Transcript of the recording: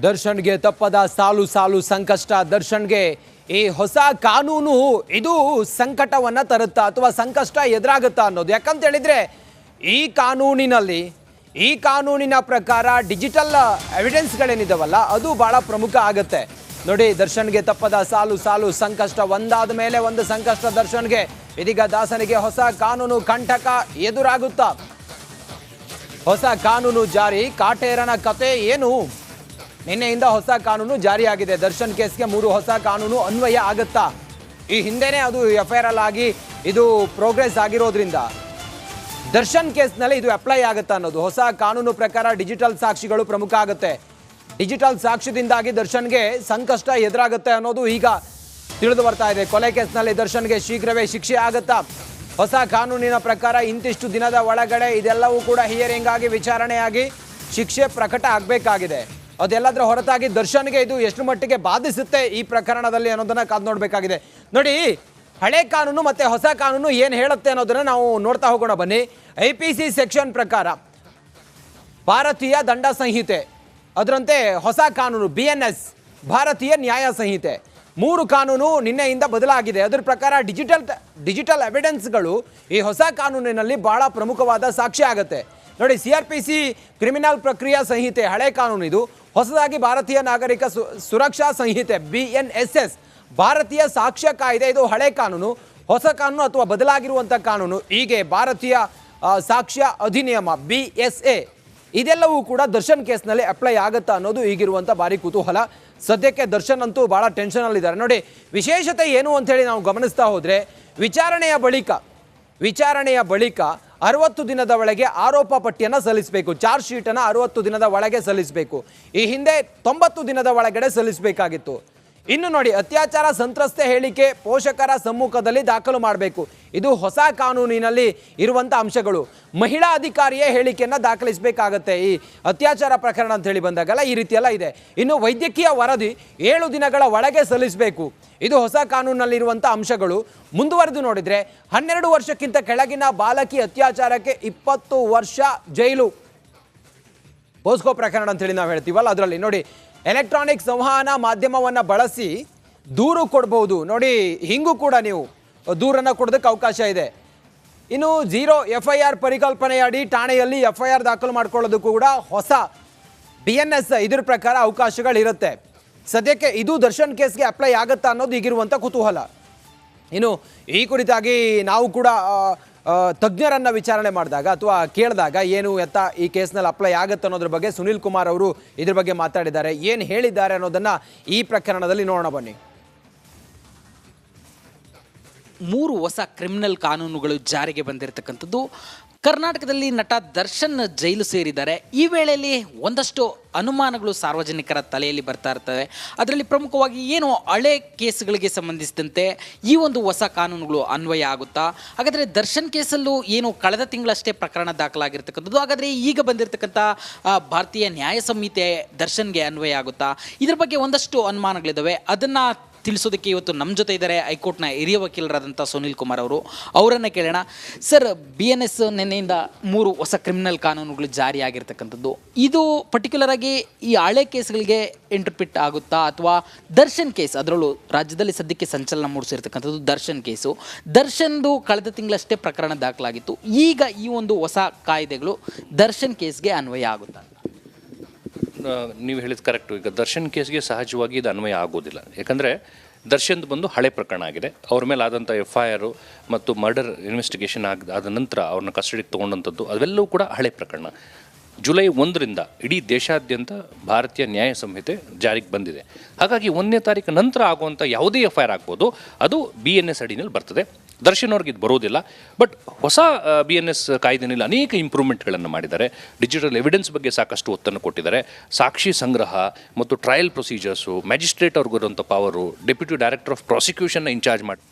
ದರ್ಶನ್ಗೆ ತಪ್ಪದ ಸಾಲು ಸಾಲು ಸಂಕಷ್ಟ. ದರ್ಶನ್ಗೆ ಈ ಹೊಸ ಕಾನೂನು ಇದು ಸಂಕಟವನ್ನ ತರುತ್ತಾ ಅಥವಾ ಸಂಕಷ್ಟ ಎದುರಾಗುತ್ತಾ ಅನ್ನೋದು. ಯಾಕಂತ ಹೇಳಿದ್ರೆ ಈ ಕಾನೂನಿನ ಪ್ರಕಾರ ಡಿಜಿಟಲ್ ಎವಿಡೆನ್ಸ್ಗಳೇನಿದಾವಲ್ಲ ಅದು ಬಹಳ ಪ್ರಮುಖ ಆಗುತ್ತೆ. ನೋಡಿ, ದರ್ಶನ್ಗೆ ತಪ್ಪದ ಸಾಲು ಸಾಲು ಸಂಕಷ್ಟ, ಒಂದಾದ ಮೇಲೆ ಒಂದು ಸಂಕಷ್ಟ ದರ್ಶನ್ಗೆ. ಇದೀಗ ದಾಸನಿಗೆ ಹೊಸ ಕಾನೂನು ಕಂಟಕ ಎದುರಾಗುತ್ತಾ. ಹೊಸ ಕಾನೂನು ಜಾರಿ, ಕಾಟೇರನ ಕತೆ ಏನು? ನಿನ್ನೆಯಿಂದ ಹೊಸ ಕಾನೂನು ಜಾರಿಯಾಗಿದೆ. ದರ್ಶನ್ ಕೇಸ್ಗೆ 3 ಹೊಸ ಕಾನೂನು ಅನ್ವಯ ಆಗುತ್ತಾ? ಈ ಹಿಂದೆನೇ ಅದು FIR ಆಗಿ ಇದು ಪ್ರೋಗ್ರೆಸ್ ಆಗಿರೋದ್ರಿಂದ ದರ್ಶನ್ ಕೇಸ್ನಲ್ಲಿ ಇದು ಅಪ್ಲೈ ಆಗುತ್ತಾ ಅನ್ನೋದು. ಹೊಸ ಕಾನೂನು ಪ್ರಕಾರ ಡಿಜಿಟಲ್ ಸಾಕ್ಷಿಗಳು ಪ್ರಮುಖ ಆಗುತ್ತೆ. ಡಿಜಿಟಲ್ ಸಾಕ್ಷ್ಯದಿಂದಾಗಿ ದರ್ಶನ್ಗೆ ಸಂಕಷ್ಟ ಎದುರಾಗುತ್ತೆ ಅನ್ನೋದು ಈಗ ತಿಳಿದು ಬರ್ತಾ ಇದೆ. ಕೊಲೆ ಕೇಸ್ನಲ್ಲಿ ದರ್ಶನ್ಗೆ ಶೀಘ್ರವೇ ಶಿಕ್ಷೆ ಆಗುತ್ತಾ? ಹೊಸ ಕಾನೂನಿನ ಪ್ರಕಾರ ಇಂತಿಷ್ಟು ದಿನದ ಒಳಗಡೆ ಇದೆಲ್ಲವೂ ಕೂಡ ಹಿಯರಿಂಗ್ ಆಗಿ ವಿಚಾರಣೆಯಾಗಿ ಶಿಕ್ಷೆ ಪ್ರಕಟ ಆಗಬೇಕಾಗಿದೆ. ಅದೆಲ್ಲದರ ಹೊರತಾಗಿ ದರ್ಶನ್ಗೆ ಇದು ಎಷ್ಟು ಮಟ್ಟಿಗೆ ಬಾಧಿಸುತ್ತೆ ಈ ಪ್ರಕರಣದಲ್ಲಿ ಅನ್ನೋದನ್ನ ಕಾದು ನೋಡಬೇಕಾಗಿದೆ. ನೋಡಿ, ಹಳೆ ಕಾನೂನು ಮತ್ತೆ ಹೊಸ ಕಾನೂನು ಏನು ಹೇಳುತ್ತೆ ಅನ್ನೋದನ್ನ ನಾವು ನೋಡ್ತಾ ಹೋಗೋಣ ಬನ್ನಿ. IPC ಸೆಕ್ಷನ್ ಪ್ರಕಾರ ಭಾರತೀಯ ದಂಡ ಸಂಹಿತೆ, ಅದರಂತೆ ಹೊಸ ಕಾನೂನು BNS ಭಾರತೀಯ ನ್ಯಾಯ ಸಂಹಿತೆ, 3 ಕಾನೂನು ನಿನ್ನೆಯಿಂದ ಬದಲಾಗಿದೆ. ಅದರ ಪ್ರಕಾರ ಡಿಜಿಟಲ್ ಎವಿಡೆನ್ಸ್ಗಳು ಈ ಹೊಸ ಕಾನೂನಿನಲ್ಲಿ ಬಹಳ ಪ್ರಮುಖವಾದ ಸಾಕ್ಷ್ಯ ಆಗುತ್ತೆ. ನೋಡಿ, CRPC ಕ್ರಿಮಿನಲ್ ಪ್ರಕ್ರಿಯಾ ಸಂಹಿತೆ ಹಳೆ ಕಾನೂನು ಇದು. ಹೊಸದಾಗಿ ಭಾರತೀಯ ನಾಗರಿಕ ಸುರಕ್ಷಾ ಸಂಹಿತೆ BNSS ಭಾರತೀಯ ಸಾಕ್ಷ್ಯ ಕಾಯ್ದೆ, ಇದು ಹಳೆ ಕಾನೂನು. ಹೊಸ ಕಾನೂನು ಅಥವಾ ಬದಲಾಗಿರುವಂಥ ಕಾನೂನು ಹೀಗೆ ಭಾರತೀಯ ಸಾಕ್ಷ್ಯ ಅಧಿನಿಯಮ BSA, ಇದೆಲ್ಲವೂ ಕೂಡ ದರ್ಶನ್ ಕೇಸ್ನಲ್ಲಿ ಅಪ್ಲೈ ಆಗುತ್ತಾ ಅನ್ನೋದು ಈಗಿರುವಂಥ ಭಾರಿ ಕುತೂಹಲ. ಸದ್ಯಕ್ಕೆ ದರ್ಶನ್ ಅಂತೂ ಭಾಳ ಟೆನ್ಷನಲ್ಲಿದ್ದಾರೆ. ನೋಡಿ, ವಿಶೇಷತೆ ಏನು ಅಂಥೇಳಿ ನಾವು ಗಮನಿಸ್ತಾ ಹೋದರೆ ವಿಚಾರಣೆಯ ಬಳಿಕ 60 ದಿನದ ಒಳಗೆ ಆರೋಪ ಪಟ್ಟಿಯನ್ನು ಸಲ್ಲಿಸಬೇಕು. ಚಾರ್ಜ್ ಶೀಟನ್ನು 60 ದಿನದ ಒಳಗೆ ಸಲ್ಲಿಸಬೇಕು. ಈ ಹಿಂದೆ 90 ದಿನದ ಒಳಗಡೆ ಸಲ್ಲಿಸಬೇಕಾಗಿತ್ತು. ಇನ್ನು ನೋಡಿ, ಅತ್ಯಾಚಾರ ಸಂತ್ರಸ್ತೆ ಹೇಳಿಕೆ ಪೋಷಕರ ಸಮ್ಮುಖದಲ್ಲಿ ದಾಖಲು ಮಾಡಬೇಕು. ಇದು ಹೊಸ ಕಾನೂನಿನಲ್ಲಿ ಇರುವಂಥ ಅಂಶಗಳು. ಮಹಿಳಾ ಅಧಿಕಾರಿಯೇ ಹೇಳಿಕೆಯನ್ನು ದಾಖಲಿಸಬೇಕಾಗತ್ತೆ ಈ ಅತ್ಯಾಚಾರ ಪ್ರಕರಣ ಅಂತ ಹೇಳಿ ಬಂದಾಗಲ್ಲ, ಈ ರೀತಿಯೆಲ್ಲ ಇದೆ. ಇನ್ನು ವೈದ್ಯಕೀಯ ವರದಿ 7 ದಿನಗಳ ಒಳಗೆ ಸಲ್ಲಿಸಬೇಕು. ಇದು ಹೊಸ ಕಾನೂನಿನಲ್ಲಿರುವಂಥ ಅಂಶಗಳು. ಮುಂದುವರೆದು ನೋಡಿದರೆ 12 ವರ್ಷಕ್ಕಿಂತ ಕೆಳಗಿನ ಬಾಲಕಿ ಅತ್ಯಾಚಾರಕ್ಕೆ 20 ವರ್ಷ ಜೈಲು. ಪೋಸ್ಕೋ ಪ್ರಕರಣ ಅಂತೇಳಿ ನಾವು ಹೇಳ್ತೀವಲ್ಲ, ಅದರಲ್ಲಿ ನೋಡಿ, ಎಲೆಕ್ಟ್ರಾನಿಕ್ ಸಂವಹನ ಮಾಧ್ಯಮವನ್ನು ಬಳಸಿ ದೂರು ಕೊಡ್ಬೋದು. ನೋಡಿ, ಹಿಂಗೂ ಕೂಡ ನೀವು ದೂರನ್ನು ಕೊಡೋದಕ್ಕೆ ಅವಕಾಶ ಇದೆ. ಇನ್ನು 0 FIR ಪರಿಕಲ್ಪನೆಯಡಿ ಠಾಣೆಯಲ್ಲಿ FIR ದಾಖಲು ಮಾಡ್ಕೊಳ್ಳೋದಕ್ಕೂ ಕೂಡ ಹೊಸ BNS ಇದ್ರ ಪ್ರಕಾರ ಅವಕಾಶಗಳಿರುತ್ತೆ. ಸದ್ಯಕ್ಕೆ ಇದು ದರ್ಶನ್ ಕೇಸ್ಗೆ ಅಪ್ಲೈ ಆಗುತ್ತಾ ಅನ್ನೋದು ಈಗಿರುವಂಥ ಕುತೂಹಲ. ಇನ್ನು ಈ ಕುರಿತಾಗಿ ನಾವು ಕೂಡ ತಜ್ಞರನ್ನು ವಿಚಾರಣೆ ಮಾಡಿದಾಗ ಅಥವಾ ಕೇಳಿದಾಗ ಏನು ಎತ್ತ ಈ ಕೇಸ್ನಲ್ಲಿ ಅಪ್ಲೈ ಆಗುತ್ತೆ ಅನ್ನೋದ್ರ ಬಗ್ಗೆ ಸುನಿಲ್ ಕುಮಾರ್ ಅವರು ಇದ್ರ ಬಗ್ಗೆ ಮಾತಾಡಿದ್ದಾರೆ. ಏನು ಹೇಳಿದ್ದಾರೆ ಅನ್ನೋದನ್ನು ಈ ಪ್ರಕರಣದಲ್ಲಿ ನೋಡೋಣ ಬನ್ನಿ. 3 ಹೊಸ ಕ್ರಿಮಿನಲ್ ಕಾನೂನುಗಳು ಜಾರಿಗೆ ಬಂದಿರತಕ್ಕಂಥದ್ದು. ಕರ್ನಾಟಕದಲ್ಲಿ ನಟ ದರ್ಶನ್ ಜೈಲು ಸೇರಿದ್ದಾರೆ. ಈ ವೇಳೆಯಲ್ಲಿ ಒಂದಷ್ಟು ಅನುಮಾನಗಳು ಸಾರ್ವಜನಿಕರ ತಲೆಯಲ್ಲಿ ಬರ್ತಾ ಇರ್ತವೆ. ಅದರಲ್ಲಿ ಪ್ರಮುಖವಾಗಿ ಏನು ಹಳೆ ಕೇಸ್ಗಳಿಗೆ ಸಂಬಂಧಿಸಿದಂತೆ ಈ ಒಂದು ಹೊಸ ಕಾನೂನುಗಳು ಅನ್ವಯ ಆಗುತ್ತಾ? ಹಾಗಾದರೆ ದರ್ಶನ್ ಕೇಸಲ್ಲೂ ಏನು ಕಳೆದ ತಿಂಗಳಷ್ಟೇ ಪ್ರಕರಣ ದಾಖಲಾಗಿರ್ತಕ್ಕಂಥದ್ದು, ಹಾಗಾದರೆ ಈಗ ಬಂದಿರತಕ್ಕಂಥ ಭಾರತೀಯ ನ್ಯಾಯ ಸಂಹಿತೆ ದರ್ಶನ್ಗೆ ಅನ್ವಯ ಆಗುತ್ತಾ? ಇದ್ರ ಬಗ್ಗೆ ಒಂದಷ್ಟು ಅನುಮಾನಗಳಿದ್ದಾವೆ. ಅದನ್ನು ತಿಳಿಸೋದಕ್ಕೆ ಇವತ್ತು ನಮ್ಮ ಜೊತೆ ಇದ್ದಾರೆ ಹೈಕೋರ್ಟ್ನ ಹಿರಿಯ ವಕೀಲರಾದಂಥ ಸುನಿಲ್ ಕುಮಾರ್ ಅವರು. ಅವರನ್ನು ಕೇಳೋಣ. ಸರ್, BNS ನಿನ್ನೆಯಿಂದ 3 ಹೊಸ ಕ್ರಿಮಿನಲ್ ಕಾನೂನುಗಳು ಜಾರಿಯಾಗಿರ್ತಕ್ಕಂಥದ್ದು, ಇದು ಪರ್ಟಿಕ್ಯುಲರ್ ಆಗಿ ಈ ಹಳೆ ಕೇಸ್ಗಳಿಗೆ ಇಂಟರ್ಪ್ರಿಟ್ ಆಗುತ್ತಾ ಅಥವಾ ದರ್ಶನ್ ಕೇಸ್, ಅದರಲ್ಲೂ ರಾಜ್ಯದಲ್ಲಿ ಸದ್ಯಕ್ಕೆ ಸಂಚಲನ ಮೂಡಿಸಿರ್ತಕ್ಕಂಥದ್ದು ದರ್ಶನ್ ಕೇಸು. ದರ್ಶನ್ದು ಕಳೆದ ತಿಂಗಳಷ್ಟೇ ಪ್ರಕರಣ ದಾಖಲಾಗಿತ್ತು. ಈಗ ಈ ಒಂದು ಹೊಸ ಕಾಯ್ದೆಗಳು ದರ್ಶನ್ ಕೇಸ್ಗೆ ಅನ್ವಯ ಆಗುತ್ತಾ? ನೀವು ಹೇಳಿದ ಕರೆಕ್ಟು. ಈಗ ದರ್ಶನ್ ಕೇಸ್ಗೆ ಸಹಜವಾಗಿ ಇದು ಅನ್ವಯ ಆಗೋದಿಲ್ಲ. ಯಾಕಂದರೆ ದರ್ಶನ್ದು ಬಂದು ಹಳೆ ಪ್ರಕರಣ ಆಗಿದೆ. ಅವ್ರ ಮೇಲೆ ಆದಂಥ FIR ಮತ್ತು ಮರ್ಡರ್ ಇನ್ವೆಸ್ಟಿಗೇಷನ್ ಆದ ನಂತರ ಅವ್ರನ್ನ ಕಸ್ಟಡಿಗೆ ತೊಗೊಂಡಂಥದ್ದು ಅವೆಲ್ಲವೂ ಕೂಡ ಹಳೆ ಪ್ರಕರಣ. ಜುಲೈ 1ರಿಂದ ಇಡೀ ದೇಶಾದ್ಯಂತ ಭಾರತೀಯ ನ್ಯಾಯ ಸಂಹಿತೆ ಜಾರಿಗೆ ಬಂದಿದೆ. ಹಾಗಾಗಿ 1ನೇ ತಾರೀಕು ನಂತರ ಆಗುವಂಥ ಯಾವುದೇ FIR ಆಗ್ಬೋದು, ಅದು BNS ಅಡಿನಲ್ಲಿ ಬರ್ತದೆ. ದರ್ಶನ್ ಅವ್ರಿಗೆ ಇದು ಬರೋದಿಲ್ಲ. ಬಟ್ ಹೊಸ BNS ಕಾಯ್ದೆನಲ್ಲಿ ಅನೇಕ ಇಂಪ್ರೂವ್ಮೆಂಟ್ಗಳನ್ನು ಮಾಡಿದ್ದಾರೆ. ಡಿಜಿಟಲ್ ಎವಿಡೆನ್ಸ್ ಬಗ್ಗೆ ಸಾಕಷ್ಟು ಒತ್ತನ್ನು ಕೊಟ್ಟಿದ್ದಾರೆ. ಸಾಕ್ಷಿ ಸಂಗ್ರಹ ಮತ್ತು ಟ್ರಯಲ್ ಪ್ರೊಸೀಜರ್ಸು, ಮ್ಯಾಜಿಸ್ಟ್ರೇಟ್ ಅವ್ರಿಗಿರುವಂಥ ಪವರು, ಡೆಪ್ಯೂಟಿ ಡೈರೆಕ್ಟರ್ ಆಫ್ ಪ್ರಾಸಿಕ್ಯೂಷನ್ನ ಇನ್ಚಾರ್ಜ್ ಮಾಡಿ